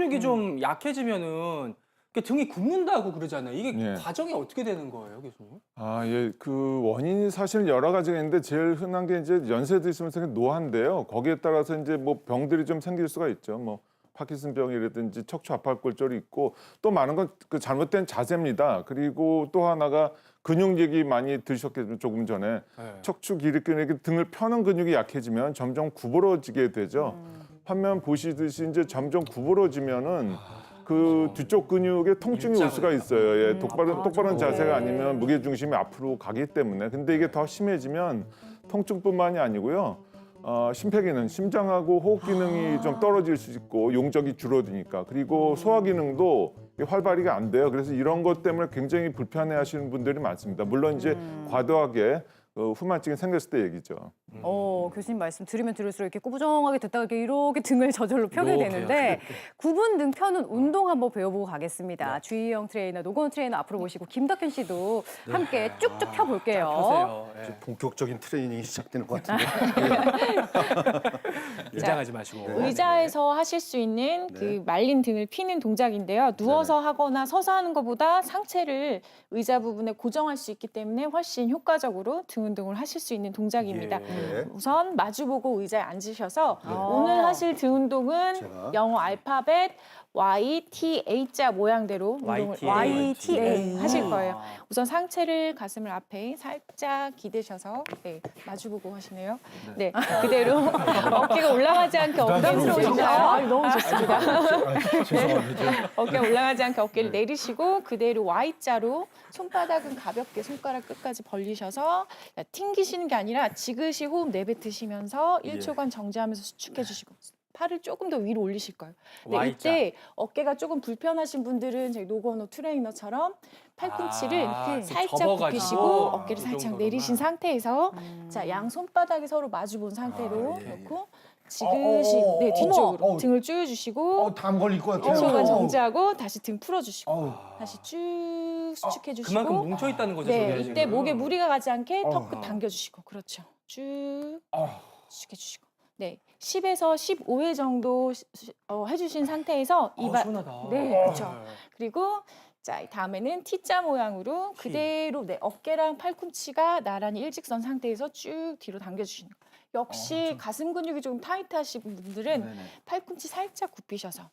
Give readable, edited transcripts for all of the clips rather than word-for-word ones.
근육이 좀 약해지면은 등이 굽는다고 그러잖아요. 이게 과정이 어떻게 되는 거예요, 교수님? 예, 그 원인이 사실 여러 가지가 있는데 제일 흔한 게 이제 연세 드시면서 노화인데요. 거기에 따라서 이제 뭐 병들이 좀 생길 수가 있죠. 뭐 파킨슨병이라든지 척추 압할골절이 있고 또 많은 건 그 잘못된 자세입니다. 그리고 또 하나가 근육 얘기 많이 들으셨겠죠, 조금 전에. 척추 기립근의 등을 펴는 근육이 약해지면 점점 구부러지게 되죠. 화면 보시듯이 이제 점점 구부러지면은 그 뒤쪽 근육에 통증이 올 수가 있어요. 예, 똑바른 자세가 아니면 무게 중심이 앞으로 가기 때문에. 근데 이게 더 심해지면 통증뿐만이 아니고요. 심폐기능, 심장하고 호흡 기능이 좀 떨어질 수 있고 용적이 줄어드니까. 그리고 소화 기능도 활발히가 안 돼요. 그래서 이런 것 때문에 굉장히 불편해하시는 분들이 많습니다. 물론 이제 과도하게 후만증이 생겼을 때 얘기죠. 교수님 말씀 들으면 들을수록 이렇게 꾸부정하게 듣다가 이렇게 등을 저절로 펴게 되는데 구분 등 펴는 운동 한번 배워보고 가겠습니다. 주희영 트레이너, 노건 트레이너 앞으로 모시고 김덕현 씨도 함께 쭉쭉 펴볼게요. 펴세요. 이제 본격적인 트레이닝이 시작되는 것 같은데. 긴장하지 마시고. 의자에서 하실 수 있는 그 말린 등을 피는 동작인데요. 누워서 하거나 서서 하는 것보다 상체를 의자 부분에 고정할 수 있기 때문에 훨씬 효과적으로 등 운동을 하실 수 있는 동작입니다. 우선 마주보고 의자에 앉으셔서 오늘 하실 등 운동은 제가. 영어 알파벳 YTA자 모양대로 운동을 YTA. 하실 거예요. 우선 상체를 가슴을 앞에 살짝 기대셔서 마주보고 하시네요. 네, 그대로 어깨가 올라가지 않게 부담스러우신가요? 너무 좋습니다. 죄송합니다. 어깨가 올라가지 않게 어깨를 내리시고 그대로 Y자로 손바닥은 가볍게 손가락 끝까지 벌리셔서 튕기시는 게 아니라 지그시 호흡 내뱉으시면서 1초간 정지하면서 수축해 주시고 팔을 조금 더 위로 올리실 거예요. 네, 이때 어깨가 조금 불편하신 분들은 저희 노건호 트레이너처럼 팔꿈치를 이렇게 살짝 접어가지고 굽히시고 어깨를 이 살짝 정도로만. 내리신 상태에서 자, 양 손바닥이 서로 마주 본 상태로 놓고 지그시 뒤쪽으로 등을 조여주시고 담 걸릴 것 같아요. 1초간 정지하고 다시 등 풀어주시고 다시 쭉 수축해 주시고 그만큼 뭉쳐 있다는 거죠. 네, 저게 이때 지금. 목에 무리가 가지 않게 턱끝 당겨주시고 그렇죠. 쭉 수축해주시고 네, 10에서 15회 정도 해주신 상태에서 시원하다. 네, 그렇죠. 그리고 자, 다음에는 T자 모양으로 그대로 어깨랑 팔꿈치가 나란히 일직선 상태에서 쭉 뒤로 당겨주시는 거예요. 역시 가슴 근육이 좀 타이트하신 분들은 팔꿈치 살짝 굽히셔서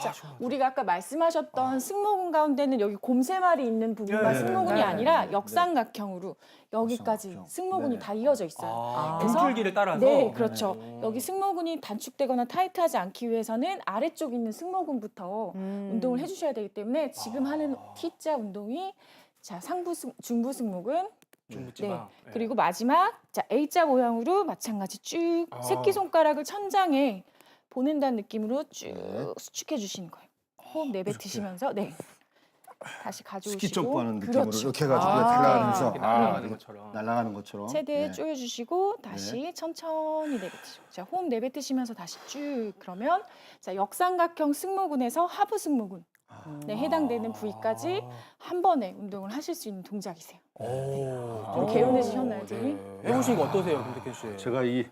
자, 우리가 아까 말씀하셨던 승모근 가운데는 여기 곰새말이 있는 부분만 승모근이 아니라 역삼각형으로 여기까지 역삼각형. 승모근이 다 이어져 있어요. 등줄기를 따라서. 네, 그렇죠. 여기 승모근이 단축되거나 타이트하지 않기 위해서는 아래쪽에 있는 승모근부터 운동을 해주셔야 되기 때문에 지금 하는 T자 운동이 자, 중부 승모근, 중부지방. 그리고 마지막 자 A자 모양으로 마찬가지 쭉 새끼손가락을 천장에 보낸다는 느낌으로 쭉 수축해 주시는 거예요. 호흡 내뱉으시면서 다시 가져오시고 스키 점프하는 느낌으로 그렇죠. 이렇게 해가지고 날아가면서 날아가는 것처럼. 날아가는 것처럼. 최대에 조여주시고 다시 천천히 내뱉으시고 자 호흡 내뱉으시면서 다시 쭉 그러면 자 역삼각형 승모근에서 하부 승모근 해당되는 부위까지 한 번에 운동을 하실 수 있는 동작이세요. 좀 개운해지셨나요, 지금? 해보신 거 어떠세요, 김덕현 씨? 제가 이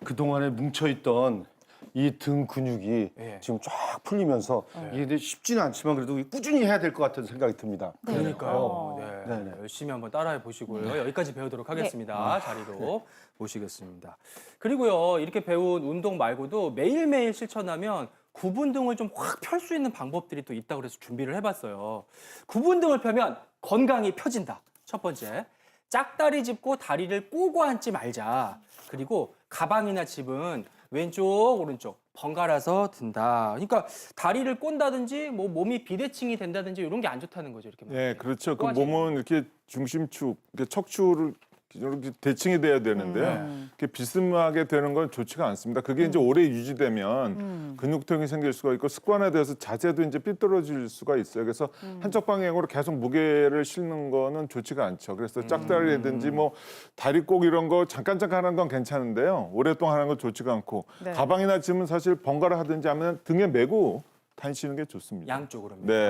그동안에 뭉쳐있던 이 등 근육이 지금 쫙 풀리면서 이게 근데 쉽지는 않지만 그래도 꾸준히 해야 될 것 같은 생각이 듭니다. 그러니까요. 네네. 열심히 한번 따라해 보시고요. 여기까지 배우도록 하겠습니다. 자리로 모시겠습니다. 그리고요, 이렇게 배운 운동 말고도 매일매일 실천하면 구분 등을 좀 확 펼 수 있는 방법들이 또 있다고 그래서 준비를 해봤어요. 구분 등을 펴면 건강이 펴진다. 첫 번째, 짝다리 짚고 다리를 꼬고 앉지 말자. 그리고 가방이나 집은 왼쪽, 오른쪽 번갈아서 든다. 그러니까 다리를 꼰다든지 뭐 몸이 비대칭이 된다든지 이런 게 안 좋다는 거죠. 이렇게. 네, 그렇죠. 그 꼬아지는 몸은 이렇게 중심축, 이렇게 척추를 이렇게 대칭이 돼야 되는데 이렇게 비스듬하게 되는 건 좋지가 않습니다. 그게 이제 오래 유지되면 근육통이 생길 수가 있고 습관화돼서 자세도 이제 삐뚤어질 수가 있어요. 그래서 한쪽 방향으로 계속 무게를 실는 거는 좋지가 않죠. 그래서 짝다리라든지 뭐 다리 꼭 이런 거 잠깐 하는 건 괜찮은데요. 오랫동안 하는 건 좋지가 않고 가방이나 짐은 사실 번갈아 하든지 하면 등에 메고 다니시는 게 좋습니다. 양쪽으로. 네,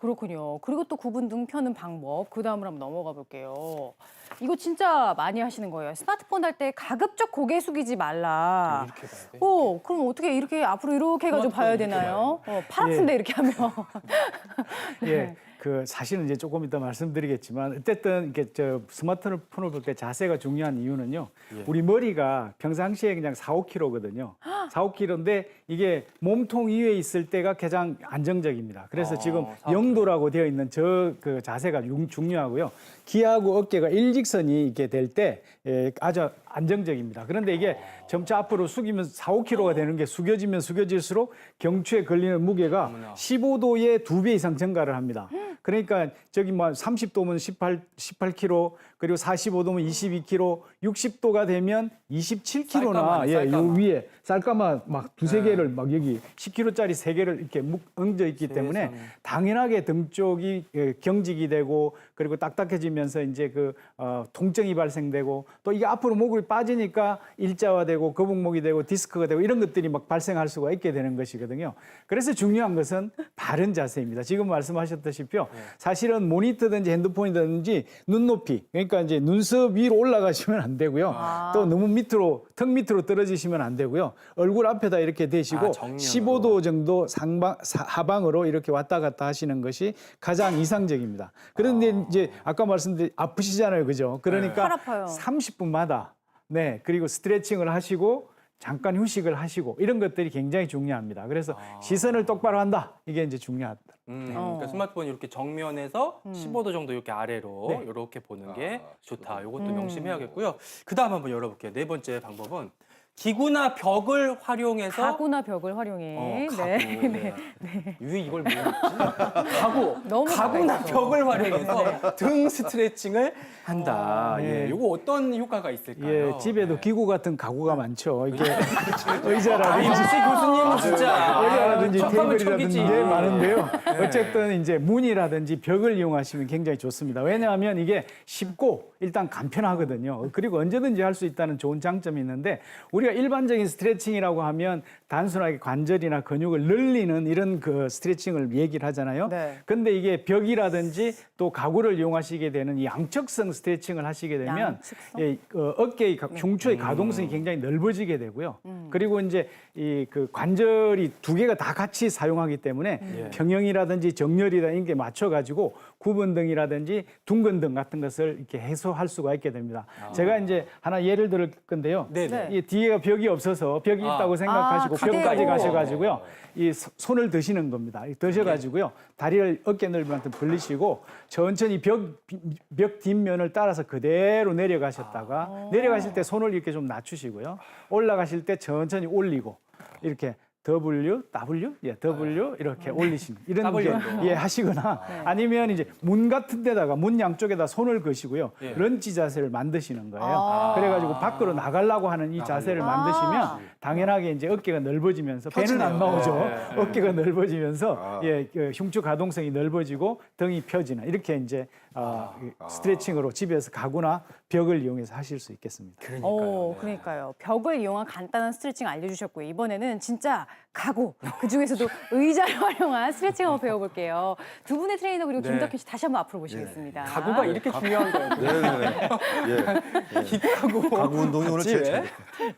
그렇군요. 그리고 또 구분 등 펴는 방법, 그 다음으로 한번 넘어가 볼게요. 이거 진짜 많이 하시는 거예요. 스마트폰 할 때 가급적 고개 숙이지 말라. 이렇게 봐야 돼. 그럼 어떻게 이렇게 앞으로 이렇게 해가지고 스마트폰 봐야 이렇게 되나요? 팔 아픈데 이렇게 하면. 예, 그 사실은 이제 조금 이따 말씀드리겠지만 어쨌든 이렇게 저 스마트폰을 볼 때 자세가 중요한 이유는요. 우리 머리가 평상시에 그냥 4, 5kg거든요. 4, 5kg인데 이게 몸통 위에 있을 때가 가장 안정적입니다. 그래서 지금 4, 5kg. 영도라고 되어 있는 저 그 자세가 중요하고요. 귀하고 어깨가 일직선이 이렇게 될 때 아주 안정적입니다. 그런데 이게 점차 앞으로 숙이면 4, 5kg가 되는 게 숙여지면 숙여질수록 경추에 걸리는 무게가 15도의 2배 이상 증가를 합니다. 그러니까 저기 뭐 30도면 18kg, 그리고 45도면 22kg, 60도가 되면 27kg나 쌀가마네, 요 위에 쌀가마 막 두세 개를 막 여기 10kg짜리 3개를 이렇게 얹어 있기 때문에 세상에. 당연하게 등 쪽이 경직이 되고 그리고 딱딱해지면서 이제 그 통증이 발생되고 또 이게 앞으로 목이 빠지니까 일자화되고 거북목이 되고 디스크가 되고 이런 것들이 막 발생할 수가 있게 되는 것이거든요. 그래서 중요한 것은 바른 자세입니다. 지금 말씀하셨다시피요. 사실은 모니터든지 핸드폰이든지 눈높이 그러니까 이제 눈썹 위로 올라가시면 안 되고요. 또 너무 밑으로 턱 밑으로 떨어지시면 안 되고요. 얼굴 앞에다 이렇게 대시고 정면으로. 15도 정도 하방으로 이렇게 왔다 갔다 하시는 것이 가장 이상적입니다. 그런데 이제 아까 말씀드린 아프시잖아요, 그죠? 그러니까 팔 아파요. 30분마다 네 그리고 스트레칭을 하시고 잠깐 휴식을 하시고 이런 것들이 굉장히 중요합니다. 그래서 시선을 똑바로 한다 이게 이제 중요하다. 그러니까 스마트폰 이렇게 정면에서 15도 정도 이렇게 아래로 네. 이렇게 보는 게 좋다. 이것도 명심해야겠고요. 그 다음 한번 열어볼게요. 네 번째 방법은 기구나 벽을 활용해서 가구나 벽을 활용해. 가구. 네. 네. 유이 이걸 모르겠지? 가구. 너무 가구나 가까이서. 벽을 활용해서 등 스트레칭을 한다. 네. 예, 이거 어떤 효과가 있을까요? 예, 집에도 기구 같은 가구가 많죠. 이게 아, 의자라든지 역시 교수님은 진짜 의자라든지 척하면 테이블이라든지 척이지. 예, 많은데요. 어쨌든 이제 문이라든지 벽을 이용하시면 굉장히 좋습니다. 왜냐하면 이게 쉽고 일단 간편하거든요. 그리고 언제든지 할 수 있다는 좋은 장점이 있는데 우리가 일반적인 스트레칭이라고 하면 단순하게 관절이나 근육을 늘리는 이런 그 스트레칭을 얘기를 하잖아요. 네. 근데 이게 벽이라든지 또 가구를 이용하시게 되는 이 양측성 스트레칭을 하시게 되면 양측성? 예, 어깨의 흉추의 가동성이 굉장히 넓어지게 되고요. 그리고 이제 이 그 관절이 두 개가 다 같이 사용하기 때문에 평형이라든지 정렬이라든지 이게 맞춰가지고 구분등이라든지 둥근등 같은 것을 이렇게 해소할 수가 있게 됩니다. 제가 이제 하나 예를 들을 건데요. 네네. 이 뒤에가 벽이 없어서 벽이 있다고 생각하시고 벽까지 기대고. 가셔가지고요. 이 손을 드시는 겁니다. 드셔가지고요. 다리를 어깨 넓이만큼 벌리시고 천천히 벽 뒷면을 따라서 그대로 내려가셨다가 내려가실 때 손을 이렇게 좀 낮추시고요. 올라가실 때 천천히 올리고 이렇게 W, 예, W 이렇게 올리시는 이런 게 W로. 예, 하시거나 아니면 이제 문 같은 데다가 문 양쪽에다 손을 거시고요. 예. 런지 자세를 만드시는 거예요. 그래가지고 밖으로 나가려고 하는 이 자세를 만드시면 당연하게 이제 어깨가 넓어지면서 배는 안 나오죠. 어깨가 넓어지면서 예, 그 흉추 가동성이 넓어지고 등이 펴지는 이렇게 이제 스트레칭으로 집에서 가구나 벽을 이용해서 하실 수 있겠습니다. 그러니까요. 벽을 이용한 간단한 스트레칭 알려주셨고요. 이번에는 진짜 가구, 그중에서도 의자를 활용한 스트레칭 한번 배워볼게요. 두 분의 트레이너 그리고 네. 김덕현 씨 다시 한번 앞으로 모시겠습니다. 가구가 이렇게 중요한 거예요. 네네네. 기가구. 가구 운동이 오늘 제일 잘.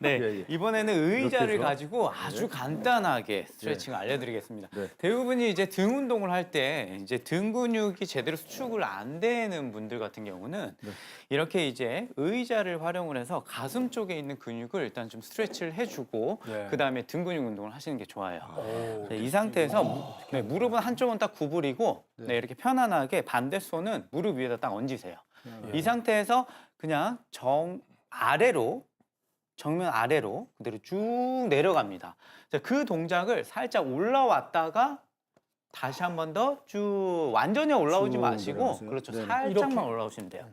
네, 이번에는 의자를 이렇게 해서? 가지고 아주 간단하게 스트레칭을 알려드리겠습니다. 네. 대부분이 이제 등 운동을 할 때 이제 등 근육이 제대로 수축을 안 되는 분들 같은 경우는 이렇게 이제 의자를 활용을 해서 가슴 쪽에 있는 근육을 일단 좀 스트레치를 해주고 네. 그 다음에 등 근육 운동을 하시는 게 좋아요. 네, 이 상태에서 무릎은 한쪽은 딱 구부리고 네, 이렇게 편안하게 반대 손은 무릎 위에다 딱 얹으세요. 이 상태에서 그냥 정면 아래로 그대로 쭉 내려갑니다. 자, 그 동작을 살짝 올라왔다가 다시 한 번 더 쭉 완전히 올라오지 쭉 마시고 내려가세요. 그렇죠. 네네. 살짝만 이렇게? 올라오시면 돼요.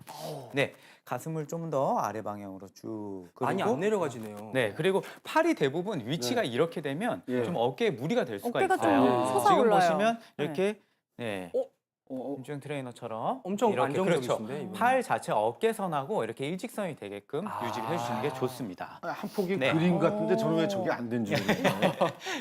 네, 가슴을 좀 더 아래 방향으로 쭉 많이 그리고 안 내려가지네요. 네, 그리고 팔이 대부분 위치가 이렇게 되면 예. 좀 어깨에 무리가 될 수가 어깨가 있어요. 좀 지금 솟아올라요. 보시면 이렇게 네. 김주영 트레이너처럼 엄청 이렇게, 안정적이신데, 그렇죠. 이분은. 팔 자체 어깨선하고 이렇게 일직선이 되게끔 유지를 해주시는 게 좋습니다. 한 폭의 네. 그림 같은데 저는 왜 저게 안 된지 모르겠네요.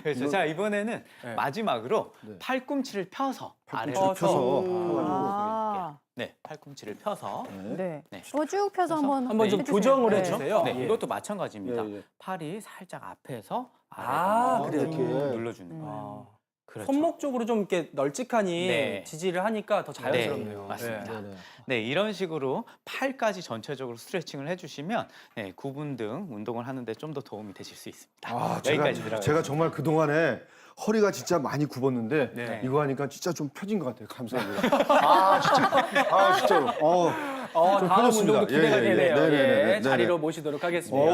그렇죠. 자 이번에는 네. 마지막으로 팔꿈치를 펴서 아래로 팔꿈치를 펴서 아. 네, 팔꿈치를 펴서 네. 네. 쭉 펴서 한번 한번 좀 해주세요. 교정을 네. 해주세요. 네, 예. 이것도 마찬가지입니다. 예, 예. 팔이 살짝 앞에서 아, 아래로 그래요? 이렇게 이렇게. 눌러주는 거. 아, 그렇죠. 손목 쪽으로 좀 이렇게 널찍하니 네. 지지를 하니까 더 자연스럽네요. 네, 맞습니다. 네. 네, 이런 식으로 팔까지 전체적으로 스트레칭을 해주시면 네, 구분 등 운동을 하는데 좀 더 도움이 되실 수 있습니다. 아, 여기까지 들어가요. 제가 정말 그 동안에 허리가 진짜 많이 굽었는데 네. 이거 하니까 진짜 좀 펴진 것 같아요. 감사합니다. 아 진짜로. 좀 다음 편했습니다. 운동도 기대가 예, 예, 예. 되네요. 네네네. 예, 네네. 자리로 모시도록 하겠습니다.